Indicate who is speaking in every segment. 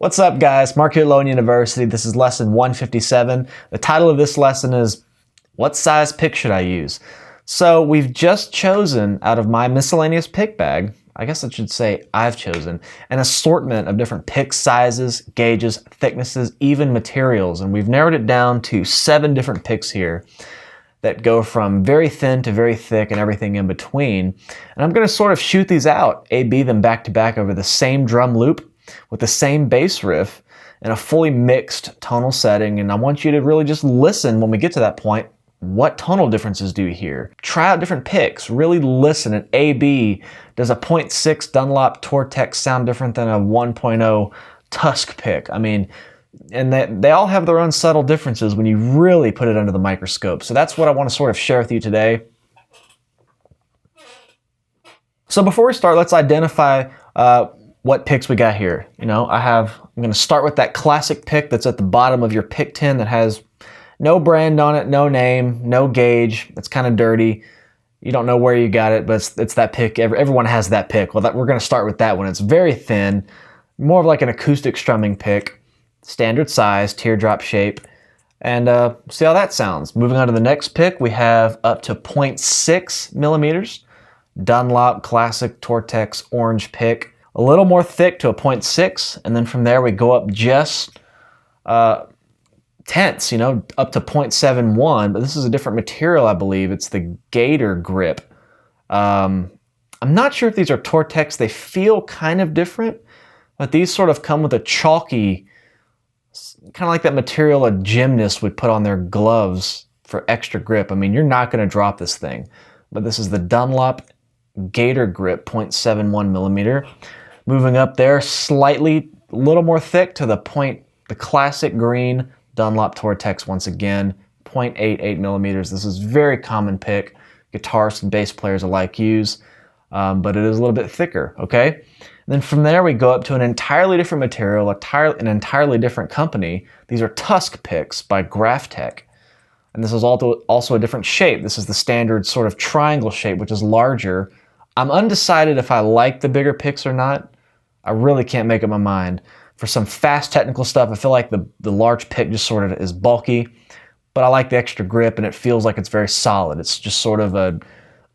Speaker 1: What's up, guys? Mark here at Lone University. This is lesson 157. The title of this lesson is, what size pick should I use? So we've just chosen out of my miscellaneous pick bag, I guess I should say I've chosen, an assortment of different pick sizes, gauges, thicknesses, even materials. And we've narrowed it down to 7 different picks here that go from very thin to very thick and everything in between. And I'm going to sort of shoot these out, A-B them back to back over the same drum loop with the same bass riff in a fully mixed tonal setting. And I want you to really just listen when we get to that point. What tonal differences do you hear? Try out different picks. Really listen. At A-B, does a 0.6 Dunlop Tortex sound different than a 1.0 Tusk pick? I mean, and they all have their own subtle differences when you really put it under the microscope. So that's what I want to sort of share with you today. So before we start, let's identify what picks we got here. I'm going to start with that classic pick that's at the bottom of your pick tin that has no brand on it, no name, no gauge. It's kind of dirty. You don't know where you got it, but it's that pick. Everyone has that pick. Well, we're going to start with that one. It's very thin, more of like an acoustic strumming pick. Standard size, teardrop shape, and see how that sounds. Moving on to the next pick, we have up to 0.6 millimeters, Dunlop Classic Tortex orange pick. A little more thick to a 0.6, and then from there we go up just tenths, up to 0.71, but this is a different material, I believe. It's the Gator grip. I'm not sure if these are Tortex. They feel kind of different, but these sort of come with a chalky, kind of like that material a gymnast would put on their gloves for extra grip. I mean, you're not going to drop this thing, but this is the Dunlop Gator grip, 0.71 millimeter. Moving up there, a little more thick to the classic green Dunlop Tortex once again, 0.88 millimeters. This is very common pick. Guitarists and bass players alike use, but it is a little bit thicker, okay? And then from there we go up to an entirely different material, an entirely different company. These are Tusk picks by Graphtec. And this is also a different shape. This is the standard sort of triangle shape, which is larger. I'm undecided if I like the bigger picks or not. I really can't make up my mind. For some fast technical stuff, I feel like the large pick just sort of is bulky, but I like the extra grip and it feels like it's very solid. It's just sort of an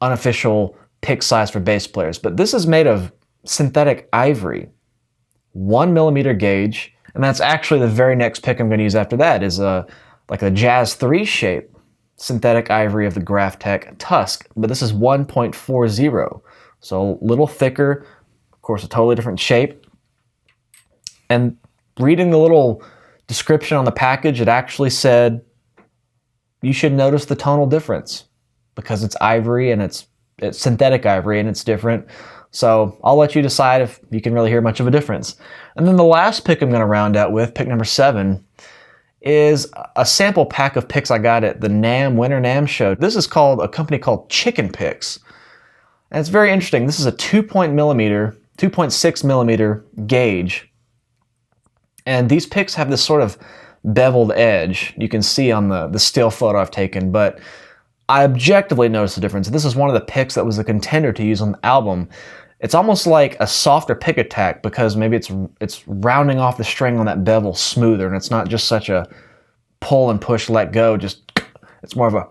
Speaker 1: unofficial pick size for bass players. But this is made of synthetic ivory, 1 millimeter gauge, and that's actually the very next pick I'm going to use after that is like a Jazz 3 shape, synthetic ivory of the Graphtec Tusk, but this is 1.40, so a little thicker, of course a totally different shape. And reading the little description on the package, it actually said you should notice the tonal difference because it's ivory and it's synthetic ivory and it's different. So I'll let you decide if you can really hear much of a difference. And then the last pick I'm going to round out with, pick number 7, is a sample pack of picks I got at the Winter NAMM show. This is called a company called Chicken Picks. And it's very interesting. This is a 2.6 millimeter gauge. And these picks have this sort of beveled edge. You can see on the still photo I've taken, but I objectively noticed the difference. This is one of the picks that was a contender to use on the album. It's almost like a softer pick attack because maybe it's rounding off the string on that bevel smoother, and it's not just such a pull and push, let go, it's more of a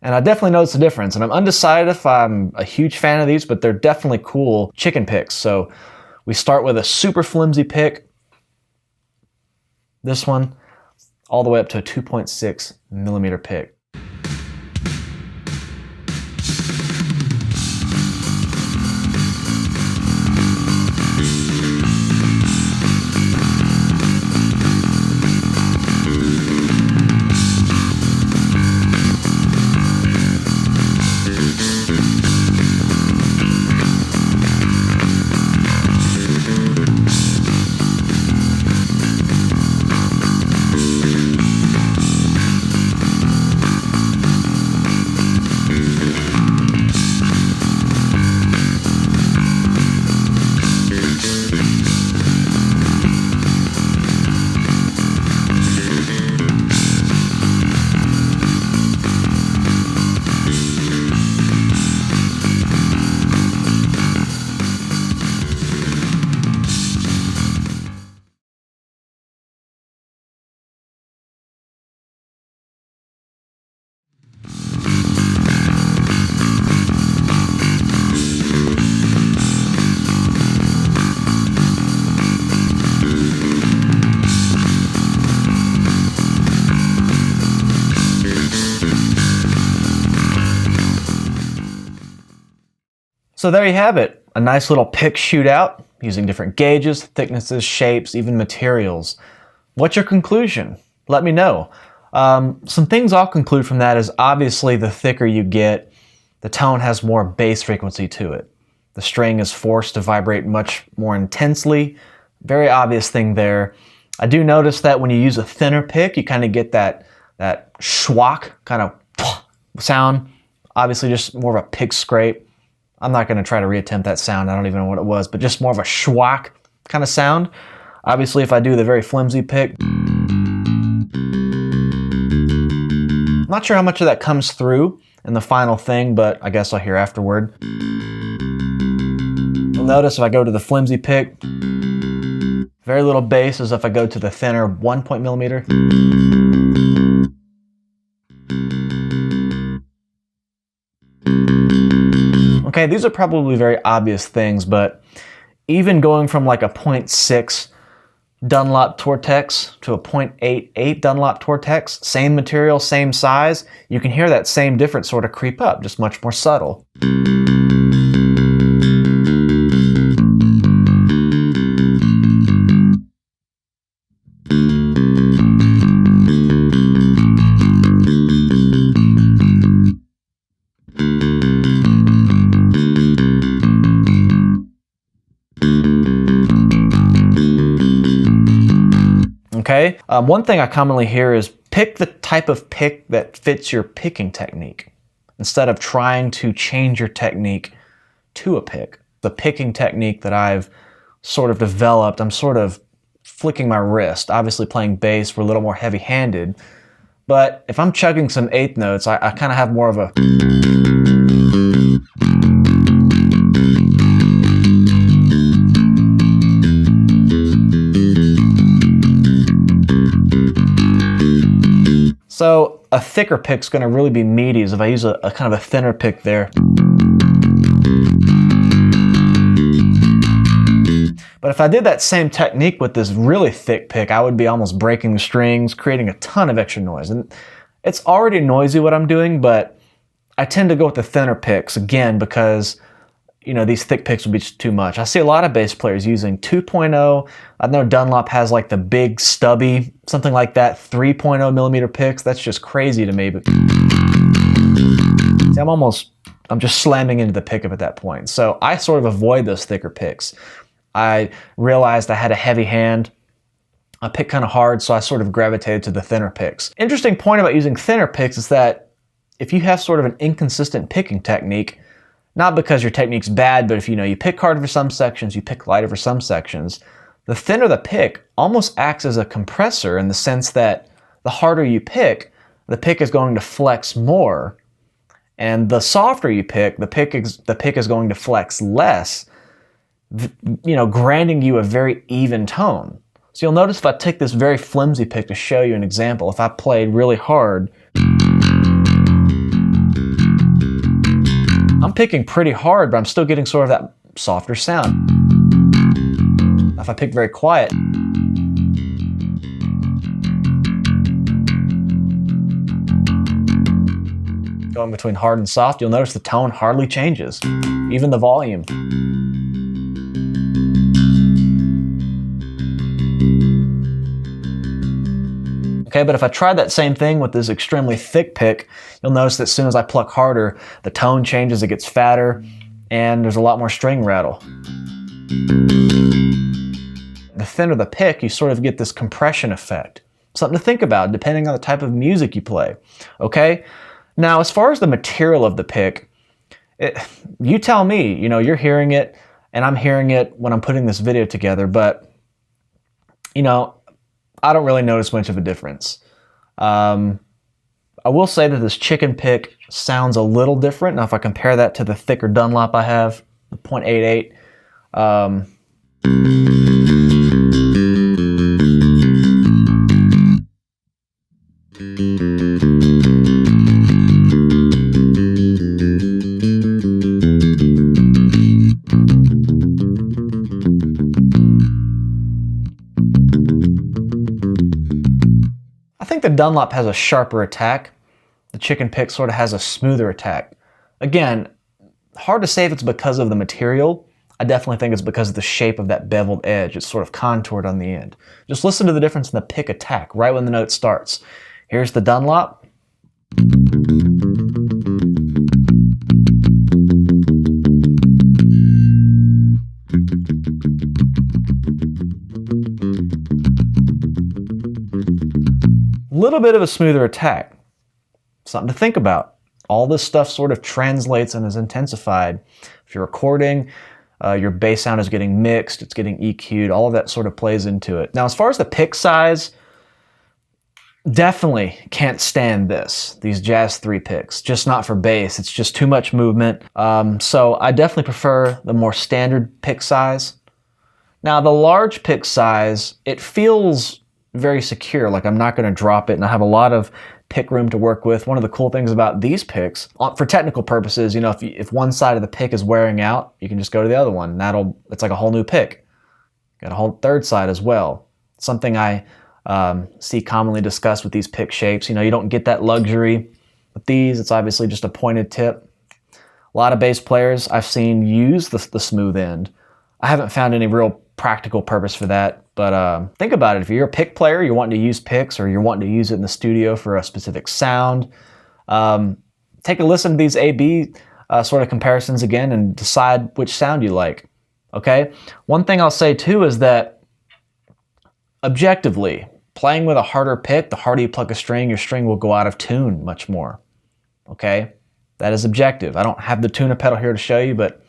Speaker 1: and I definitely noticed the difference. And I'm undecided if I'm a huge fan of these, but they're definitely cool chicken picks. So we start with a super flimsy pick, this one, all the way up to a 2.6 millimeter pick. So there you have it, a nice little pick shootout using different gauges, thicknesses, shapes, even materials. What's your conclusion? Let me know. Some things I'll conclude from that is obviously the thicker you get, the tone has more bass frequency to it. The string is forced to vibrate much more intensely. Very obvious thing there. I do notice that when you use a thinner pick, you kind of get that schwack kind of sound. Obviously just more of a pick scrape. I'm not going to try to reattempt that sound. I don't even know what it was, but just more of a schwack kind of sound. Obviously, if I do the very flimsy pick, I'm not sure how much of that comes through in the final thing, but I guess I'll hear afterward. You'll notice if I go to the flimsy pick, very little bass as if I go to the thinner 1 millimeter. Okay, these are probably very obvious things, but even going from like a 0.6 Dunlop Tortex to a 0.88 Dunlop Tortex, same material, same size, you can hear that same difference sort of creep up, just much more subtle. Okay, one thing I commonly hear is pick the type of pick that fits your picking technique instead of trying to change your technique to a pick. The picking technique that I've sort of developed, I'm sort of flicking my wrist. Obviously playing bass, we're a little more heavy-handed, but if I'm chugging some eighth notes, I kind of have more of a... So a thicker pick's going to really be meaty as if I use a kind of a thinner pick there. But if I did that same technique with this really thick pick, I would be almost breaking the strings, creating a ton of extra noise. And it's already noisy what I'm doing, but I tend to go with the thinner picks, again, because these thick picks would be just too much. I see a lot of bass players using 2.0. I know Dunlop has like the big stubby, something like that, 3.0 millimeter picks. That's just crazy to me. But see, I'm just slamming into the pickup at that point. So I sort of avoid those thicker picks. I realized I had a heavy hand. I pick kind of hard, so I sort of gravitated to the thinner picks. Interesting point about using thinner picks is that if you have sort of an inconsistent picking technique, not because your technique's bad, but if you pick hard for some sections, you pick lighter for some sections, the thinner the pick almost acts as a compressor in the sense that the harder you pick, the pick is going to flex more. And the softer you pick, the pick is going to flex less, granting you a very even tone. So you'll notice if I take this very flimsy pick to show you an example, if I played really hard, I'm picking pretty hard, but I'm still getting sort of that softer sound. If I pick very quiet, going between hard and soft, you'll notice the tone hardly changes, even the volume. Okay, but if I try that same thing with this extremely thick pick, you'll notice that as soon as I pluck harder, the tone changes, it gets fatter, and there's a lot more string rattle. The thinner the pick, you sort of get this compression effect. Something to think about depending on the type of music you play, okay? Now, as far as the material of the pick, you tell me, you're hearing it, and I'm hearing it when I'm putting this video together, but, I don't really notice much of a difference. I will say that this chicken pick sounds a little different. Now, if I compare that to the thicker Dunlop I have, the 0.88, I think the Dunlop has a sharper attack. The chicken pick sort of has a smoother attack. Again, Hard to say if it's because of the material. I definitely think it's because of the shape of that beveled edge. It's sort of contoured on the end. Just listen to the difference in the pick attack right when the note starts. Here's the Dunlop. Little bit of a smoother attack. Something to think about. All this stuff sort of translates and is intensified. If you're recording, your bass sound is getting mixed, it's getting EQ'd, all of that sort of plays into it. Now, as far as the pick size, definitely can't stand these Jazz 3 picks, just not for bass. It's just too much movement. So I definitely prefer the more standard pick size. Now, the large pick size, it feels very secure, like I'm not going to drop it, and I have a lot of pick room to work with. One of the cool things about these picks, for technical purposes, you know, if one side of the pick is wearing out, you can just go to the other one. It's like a whole new pick. Got a whole third side as well. Something I see commonly discussed with these pick shapes. You know, you don't get that luxury with these. It's obviously just a pointed tip. A lot of bass players I've seen use the smooth end. I haven't found any real practical purpose for that. But think about it. If you're a pick player, you're wanting to use picks, or you're wanting to use it in the studio for a specific sound, take a listen to these A-B sort of comparisons again and decide which sound you like. Okay? One thing I'll say too is that objectively, playing with a harder pick, the harder you pluck a string, your string will go out of tune much more. Okay? That is objective. I don't have the tuner pedal here to show you, but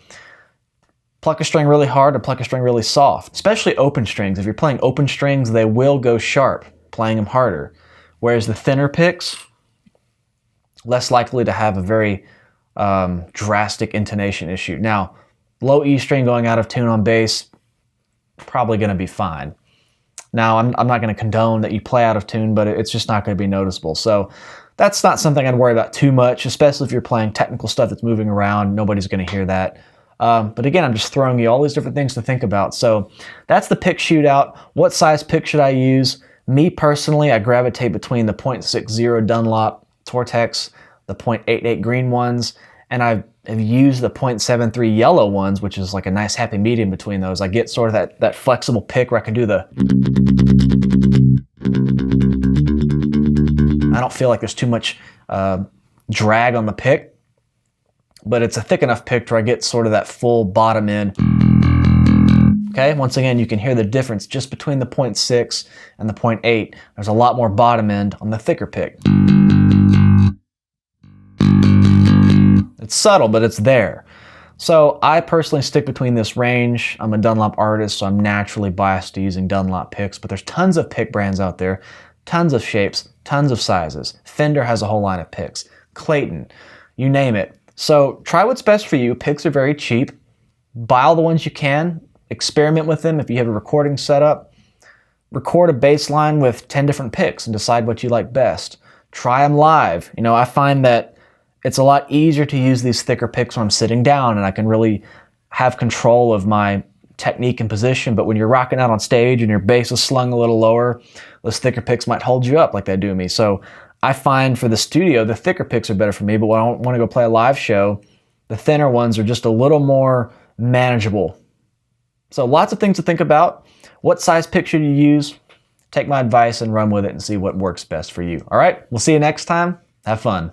Speaker 1: pluck a string really hard or pluck a string really soft, especially open strings. If you're playing open strings, they will go sharp, playing them harder. Whereas the thinner picks, less likely to have a very drastic intonation issue. Now, low E string going out of tune on bass, probably going to be fine. Now, I'm not going to condone that you play out of tune, but it's just not going to be noticeable. So that's not something I'd worry about too much, especially if you're playing technical stuff that's moving around. Nobody's going to hear that. But again, I'm just throwing you all these different things to think about. So that's the pick shootout. What size pick should I use? Me personally, I gravitate between the .60 Dunlop Tortex, the .88 green ones, and I have used the .73 yellow ones, which is like a nice happy medium between those. I get sort of that flexible pick where I can do the... I don't feel like there's too much drag on the pick, but it's a thick enough pick where I get sort of that full bottom end. Okay, once again, you can hear the difference just between the .6 and the .8. There's a lot more bottom end on the thicker pick. It's subtle, but it's there. So I personally stick between this range. I'm a Dunlop artist, so I'm naturally biased to using Dunlop picks, but there's tons of pick brands out there, tons of shapes, tons of sizes. Fender has a whole line of picks. Clayton, you name it. So try what's best for you. Picks are very cheap. Buy all the ones you can. Experiment with them if you have a recording setup. Record a bass line with 10 different picks and decide what you like best. Try them live. You know, I find that it's a lot easier to use these thicker picks when I'm sitting down and I can really have control of my technique and position. But when you're rocking out on stage and your bass is slung a little lower, those thicker picks might hold you up like they do me. So I find for the studio, the thicker picks are better for me, but when I want to go play a live show, the thinner ones are just a little more manageable. So lots of things to think about. What size pick should you use? Take my advice and run with it and see what works best for you. All right, we'll see you next time. Have fun.